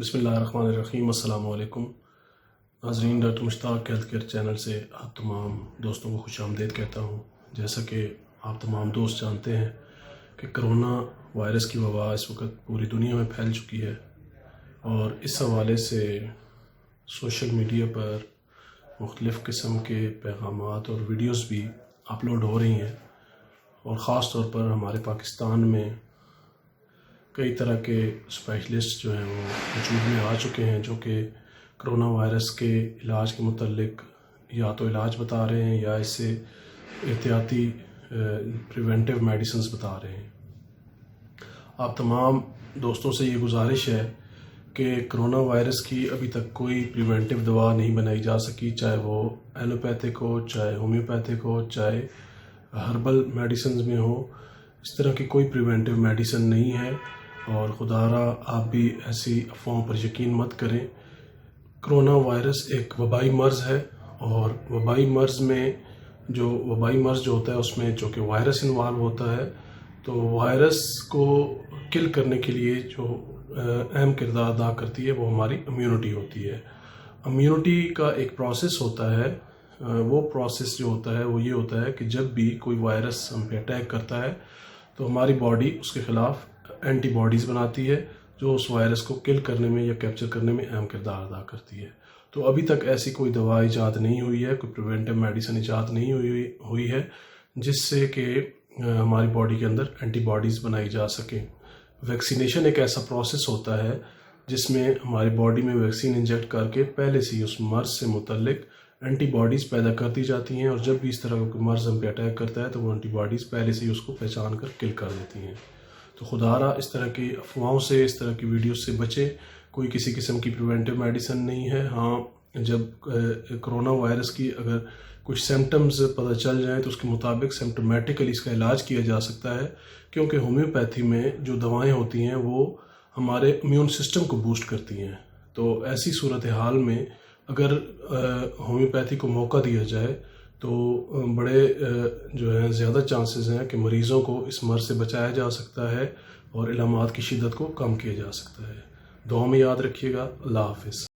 بسم اللہ الرحمن الرحیم۔ السلام علیکم ناظرین، ڈاکٹر مشتاق ہیلتھ کیئر چینل سے آپ تمام دوستوں کو خوش آمدید کہتا ہوں۔ جیسا کہ آپ تمام دوست جانتے ہیں کہ کرونا وائرس کی وبا اس وقت پوری دنیا میں پھیل چکی ہے، اور اس حوالے سے سوشل میڈیا پر مختلف قسم کے پیغامات اور ویڈیوز بھی اپلوڈ ہو رہی ہیں، اور خاص طور پر ہمارے پاکستان میں کئی طرح کے اسپیشلسٹ جو ہیں وہ وجود میں آ چکے ہیں، جو کہ کرونا وائرس کے علاج کے متعلق یا تو علاج بتا رہے ہیں یا اس سے احتیاطی پریونٹیو میڈیسنز بتا رہے ہیں۔ آپ تمام دوستوں سے یہ گزارش ہے کہ کرونا وائرس کی ابھی تک کوئی پریونٹیو دوا نہیں بنائی جا سکی، چاہے وہ ایلوپیتھک ہو، چاہے ہومیوپیتھک ہو، چاہے ہربل میڈیسنز میں ہو۔ اس طرح کی کوئی پریونٹیو میڈیسن نہیں ہے، اور خدا را آپ بھی ایسی افواہوں پر یقین مت کریں۔ کرونا وائرس ایک وبائی مرض ہے، اور وبائی مرض جو ہوتا ہے اس میں جو کہ وائرس انوالو ہوتا ہے، تو وائرس کو کل کرنے کے لیے جو اہم کردار ادا کرتی ہے وہ ہماری امیونٹی ہوتی ہے۔ امیونٹی کا ایک پروسیس ہوتا ہے، وہ پروسیس جو ہوتا ہے وہ یہ ہوتا ہے کہ جب بھی کوئی وائرس ہم پہ اٹیک کرتا ہے تو ہماری باڈی اس کے خلاف اینٹی باڈیز بناتی ہے، جو اس وائرس کو کل کرنے میں یا کیپچر کرنے میں اہم کردار ادا کرتی ہے۔ تو ابھی تک ایسی کوئی دوا ایجاد نہیں ہوئی ہے، کوئی پریونٹیو میڈیسن ایجاد نہیں ہوئی ہے جس سے کہ ہماری باڈی کے اندر اینٹی باڈیز بنائی جا سکیں۔ ویکسینیشن ایک ایسا پروسیس ہوتا ہے جس میں ہماری باڈی میں ویکسین انجیکٹ کر کے پہلے سے ہی اس مرض سے متعلق اینٹی باڈیز پیدا کر دی جاتی ہیں، اور جب بھی اس طرح کا کوئی مرض ہم پہ اٹیک کرتا ہے تو وہ اینٹی باڈیز پہلے سے ہی اس کو پہچان کر کل کر دیتی ہیں۔ تو خدا را اس طرح کی افواہوں سے، اس طرح کی ویڈیوز سے بچے۔ کوئی کسی قسم کی پریونٹیو میڈیسن نہیں ہے۔ ہاں، جب کرونا وائرس کی اگر کچھ سمٹمز پتہ چل جائیں تو اس کے مطابق سمٹومیٹیکلی اس کا علاج کیا جا سکتا ہے، کیونکہ ہومیوپیتھی میں جو دوائیں ہوتی ہیں وہ ہمارے امیون سسٹم کو بوسٹ کرتی ہیں۔ تو ایسی صورتحال میں اگر ہومیوپیتھی کو موقع دیا جائے تو بڑے جو ہیں زیادہ چانسز ہیں کہ مریضوں کو اس مرض سے بچایا جا سکتا ہے اور علامات کی شدت کو کم کیا جا سکتا ہے۔ دعا میں یاد رکھیے گا۔ اللہ حافظ۔